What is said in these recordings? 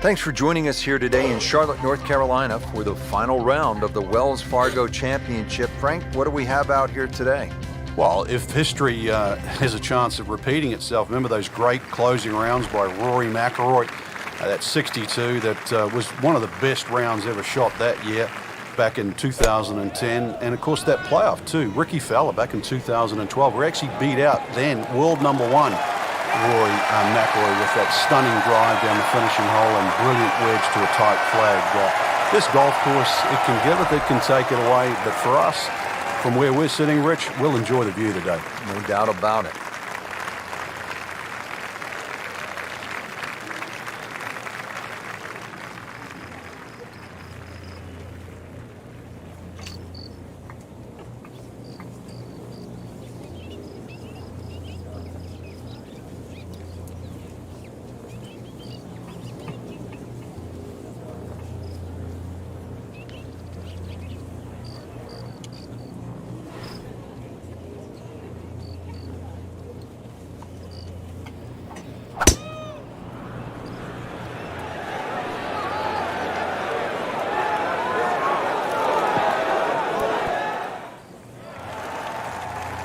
Thanks for joining us here today in Charlotte, North Carolina for the final round of the Wells Fargo Championship. Frank, what do we have out here today? Well, if history has a chance of repeating itself, remember those great closing rounds by Rory McIlroy? That 62, that was one of the best rounds ever shot that year back in 2010. And, of course, that playoff, too. Ricky Fowler back in 2012. We actually beat out then world number one Rory McIlroy with that stunning drive down the finishing hole and brilliant wedge to a tight flag. This golf course, it can give it, it can take it away. But for us, from where we're sitting, Rich, we'll enjoy the view today. No doubt about it.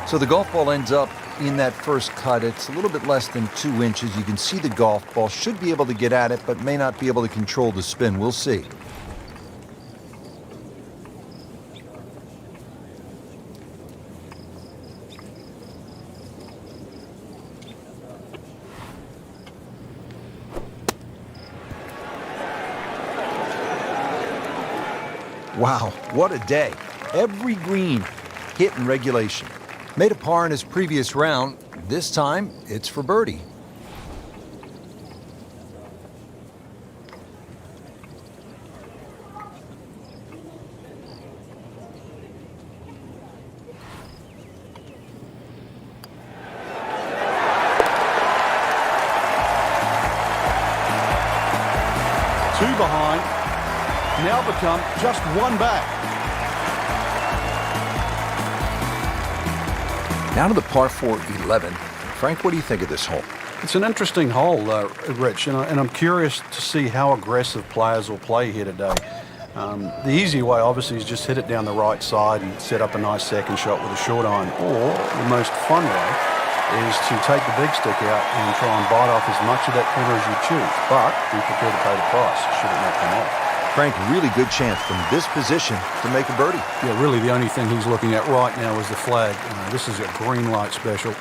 So the golf ball ends up in that first cut. It's a little bit less than 2 inches. You can see the golf ball. Should be able to get at it, but may not be able to control the spin. We'll see. Wow, what a day. Every green hit in regulation. Made a par in his previous round. This time, it's for birdie. Two behind, now become just one back. Now to the par 4 11. Frank, what do you think of this hole? It's an interesting hole, Rich, and I'm curious to see how aggressive players will play here today. The easy way, obviously, is just hit it down the right side and set up a nice second shot with a short iron. Or the most fun way is to take the big stick out and try and bite off as much of that corner as you choose, but be prepared to pay the price should it not come off. Frank, really good chance from this position to make a birdie. Yeah, really the only thing he's looking at right now is the flag. This is a green light special.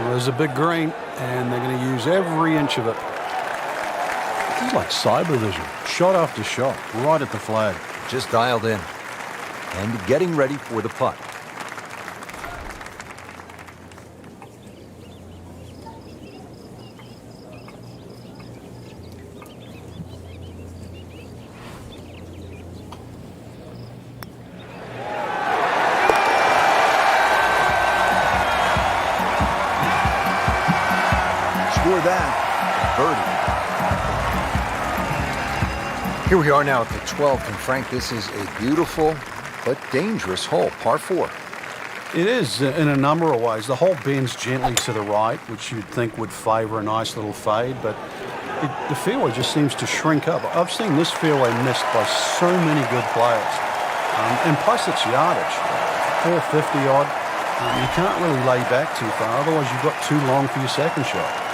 There's a big green, and they're going to use every inch of it. This is like cyber vision. Shot after shot, right at the flag. Just dialed in and getting ready for the putt. Score that birdie. Here we are now at the 12th, and Frank, this is a beautiful but dangerous hole, par 4. It is in a number of ways. The hole bends gently to the right, which you'd think would favor a nice little fade, but the fairway just seems to shrink up. I've seen this fairway missed by so many good players, and plus its yardage, 450 odd. You can't really lay back too far, otherwise you've got too long for your second shot.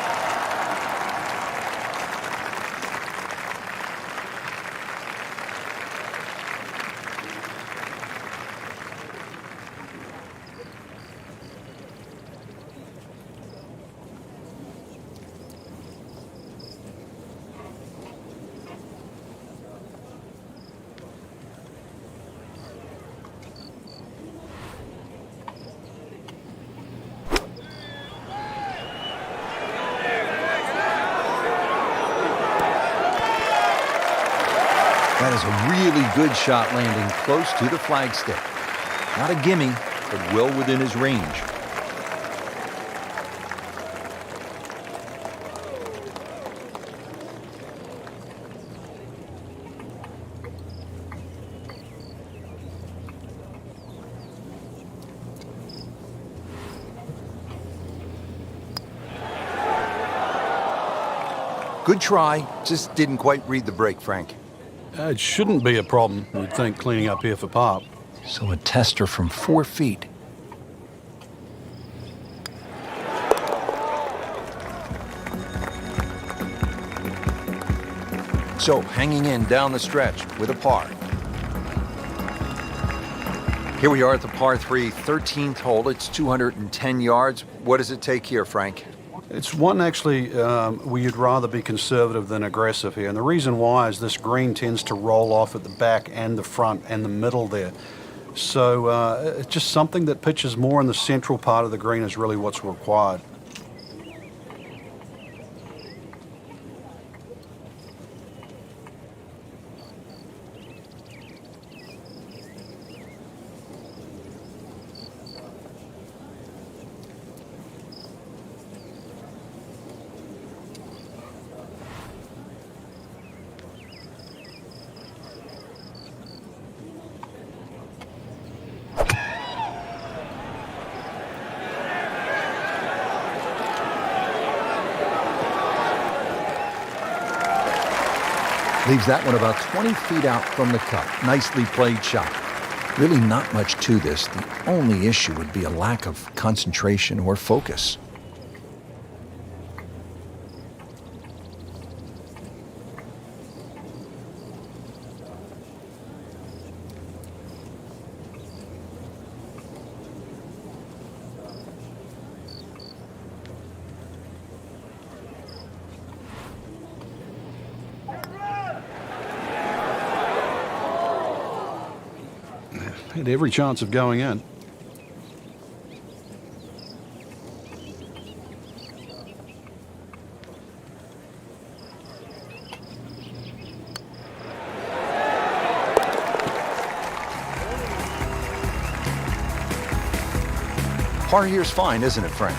That is a really good shot landing close to the flagstick. Not a gimme, but well within his range. Good try, just didn't quite read the break, Frank. It shouldn't be a problem, you'd think, cleaning up here for par. So a tester from 4 feet. So hanging in down the stretch with a par. Here we are at the par 3, 13th hole. It's 210 yards. What does it take here, Frank? It's one actually where you'd rather be conservative than aggressive here. And the reason why is this green tends to roll off at the back and the front and the middle there. So it's just something that pitches more in the central part of the green is really what's required. Leaves that one about 20 feet out from the cup. Nicely played shot. Really not much to this. The only issue would be a lack of concentration or focus. Had every chance of going in. Par here's fine, isn't it, Frank?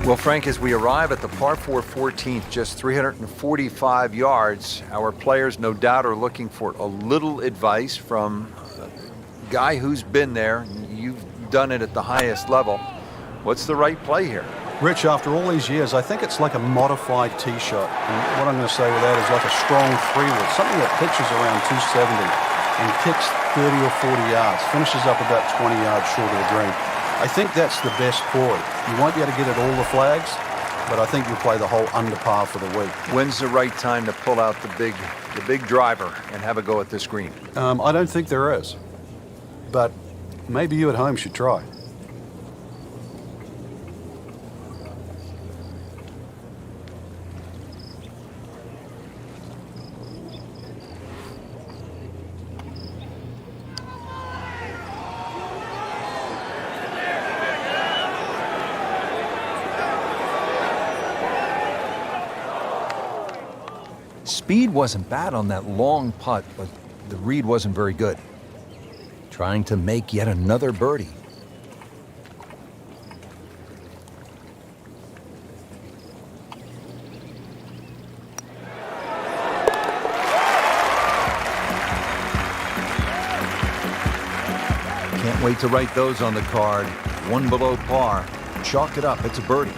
Well, Frank, as we arrive at the par 4 14th, just 345 yards, our players no doubt are looking for a little advice from a guy who's been there. You've done it at the highest level. What's the right play here? Rich, after all these years, I think it's like a modified tee shot. And what I'm going to say with that is like a strong 3-wood, something that pitches around 270 and kicks 30 or 40 yards, finishes up about 20 yards short of the green. I think that's the best for it. You won't be able to get at all the flags, but I think you'll play the hole under par for the week. When's the right time to pull out the big driver and have a go at this green? I don't think there is, but maybe you at home should try. Speed wasn't bad on that long putt, but the read wasn't very good. Trying to make yet another birdie. Can't wait to write those on the card. One below par. Chalk it up. It's a birdie.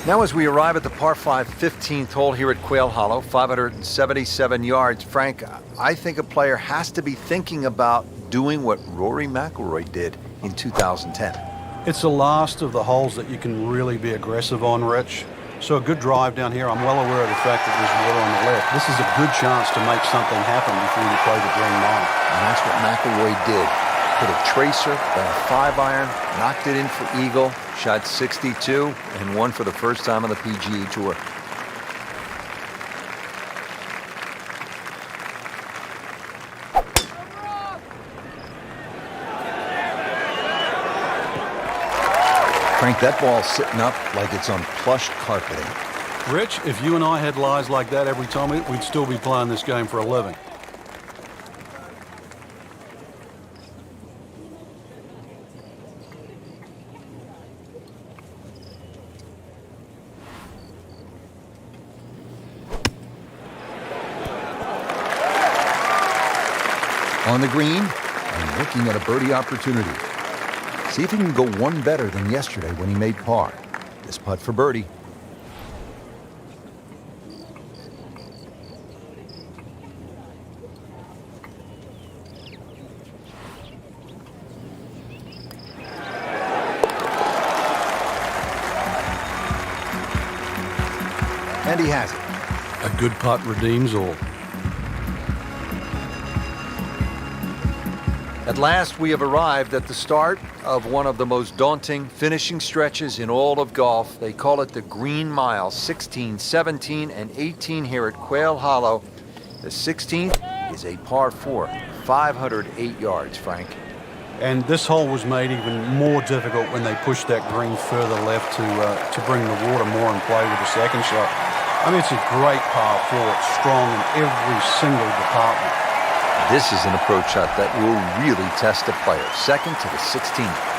Now as we arrive at the par 5 15th hole here at Quail Hollow, 577 yards, Frank, I think a player has to be thinking about doing what Rory McIlroy did in 2010. It's the last of the holes that you can really be aggressive on, Rich. So a good drive down here. I'm well aware of the fact that there's water on the left. This is a good chance to make something happen before you play the green nine. And that's what McIlroy did. Put a tracer, then a 5-iron, knocked it in for eagle, shot 62, and won for the first time on the PGA Tour. Frank, that ball's sitting up like it's on plush carpeting. Rich, if you and I had lies like that every time, we'd still be playing this game for a living. On the green and looking at a birdie opportunity. See if he can go one better than yesterday when he made par. This putt for birdie. And he has it. A good putt redeems all. At last, we have arrived at the start of one of the most daunting finishing stretches in all of golf. They call it the Green Mile, 16, 17, and 18 here at Quail Hollow. The 16th is a par 4, 508 yards, Frank. And this hole was made even more difficult when they pushed that green further left to bring the water more in play with the second shot. I mean, it's a great par 4. It's strong in every single department. This is an approach shot that will really test a player. Second to the 16th.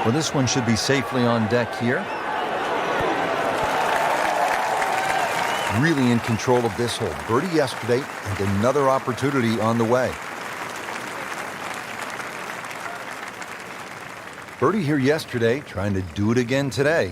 Well, this one should be safely on deck here. Really in control of this hole. Birdie yesterday and another opportunity on the way. Birdie here yesterday, trying to do it again today.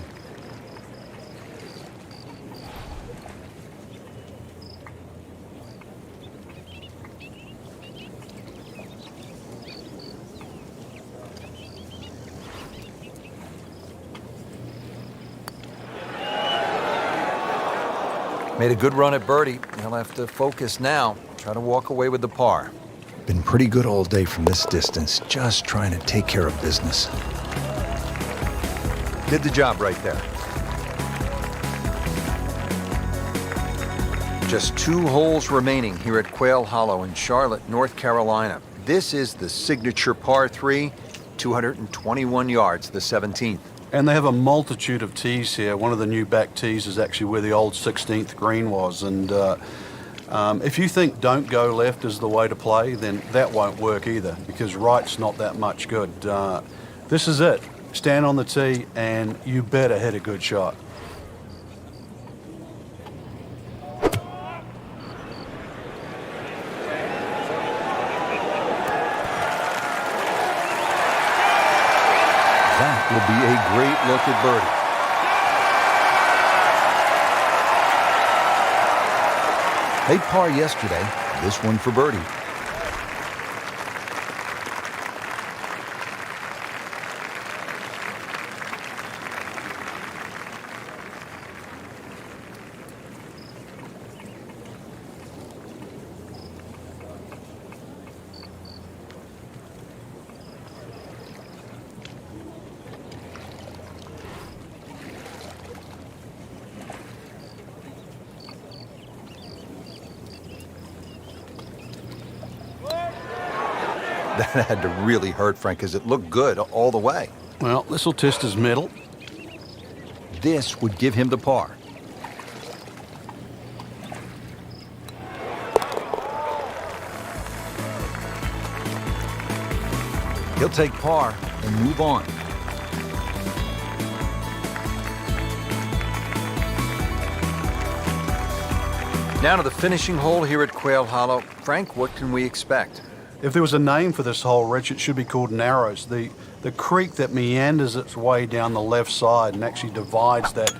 Made a good run at birdie. He'll have to focus now. Try to walk away with the par. Been pretty good all day from this distance. Just trying to take care of business. Did the job right there. Just 2 holes remaining here at Quail Hollow in Charlotte, North Carolina. This is the signature par 3, 221 yards, the 17th. And they have a multitude of tees here. One of the new back tees is actually where the old 16th green was. And if you think don't go left is the way to play, then that won't work either, because right's not that much good. This is it. Stand on the tee and you better hit a good shot. That will be a great look at birdie. Made par yesterday, this one for birdie. That had to really hurt Frank, because it looked good all the way. Well, this will test his mettle. This would give him the par. He'll take par and move on. Now to the finishing hole here at Quail Hollow. Frank, what can we expect? If there was a name for this hole, Rich, it should be called Narrows. The creek that meanders its way down the left side and actually divides that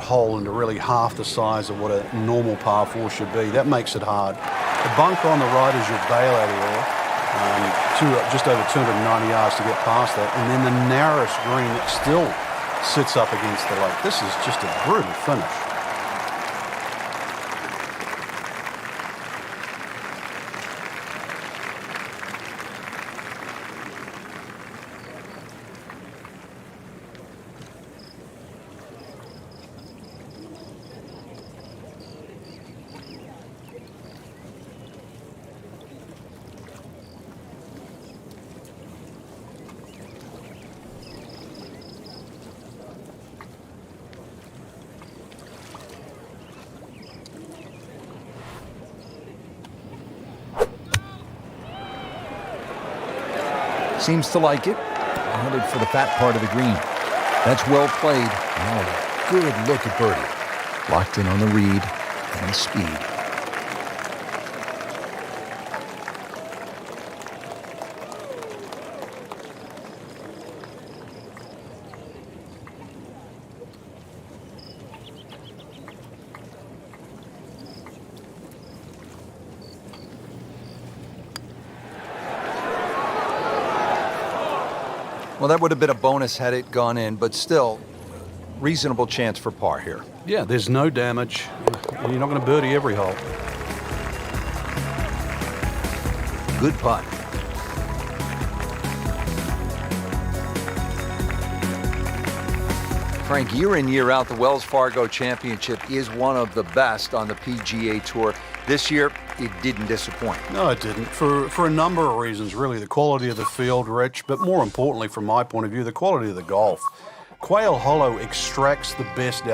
hole into really half the size of what a normal par 4 should be. That makes it hard. The bunker on the right is your bailout area, just over 290 yards to get past that, and then the narrowest green that still sits up against the lake. This is just a brutal finish. Seems to like it. Headed for the fat part of the green. That's well played. Oh, good look at birdie. Locked in on the read and the speed. Well, that would have been a bonus had it gone in, but still, reasonable chance for par here. Yeah, there's no damage. You're not going to birdie every hole. Good putt. Frank, year in, year out, the Wells Fargo Championship is one of the best on the PGA Tour. This year, it didn't disappoint. No, it didn't. For a number of reasons, really. The quality of the field, Rich, but more importantly, from my point of view, the quality of the golf. Quail Hollow extracts the best out